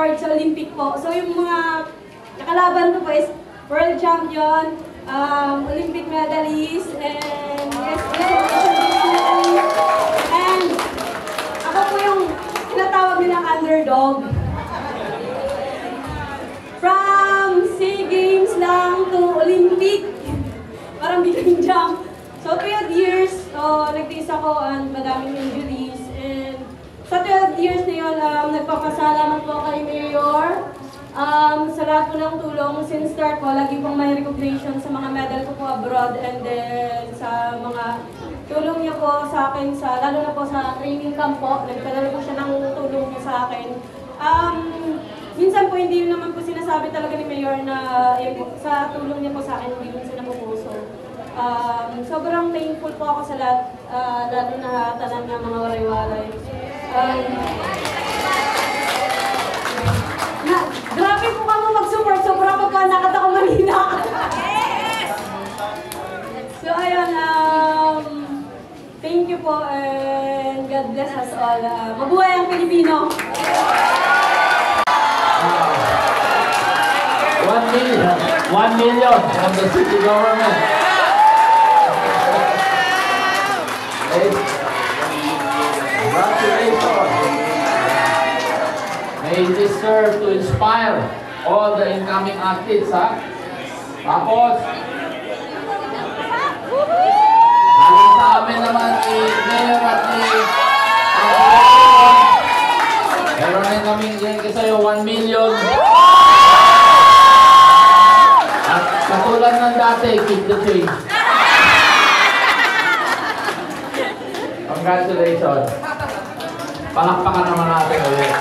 record sa Olympic po. So yung mga nakalaban ko po is world champion, Olympic medalist, and yes, and ako po yung tinatawag nilang underdog. From SEA Games lang to Olympic, parang biglang jump. So 12 years, nagtiis ako and madaming injuries. And sa 12 years na yun, nagpapasalamat po kay Mayor. Sa lahat po ng tulong, since start po, lagi pong may recognition sa mga medal ko po abroad and then sa mga tulong niya po sa akin, lalo na po sa training camp po, nagpadala po siya ng tulong niya sa akin. Minsan po hindi naman po sinasabi talaga ni Mayor na sa tulong niya po sa akin, hindi minsan napupuso. Sobrang thankful po ako sa lahat, lalo na tanan ng mga walay-walay. Grabe po ka mo mag-support, sobrang pagkanak ako manina. Yes! So ayun, thank you po and God bless us all. Mabuhay ang Pilipino! 1 million from the city government. Congratulations. May this serve to inspire all the incoming athletes, ha? Tapos, alam sa amin naman ni Mayor at ni meron din kaming yan sa'yo 1 million. At katulad ng dati, keep the change. Congratulations. Palakpakan naman natin ulit.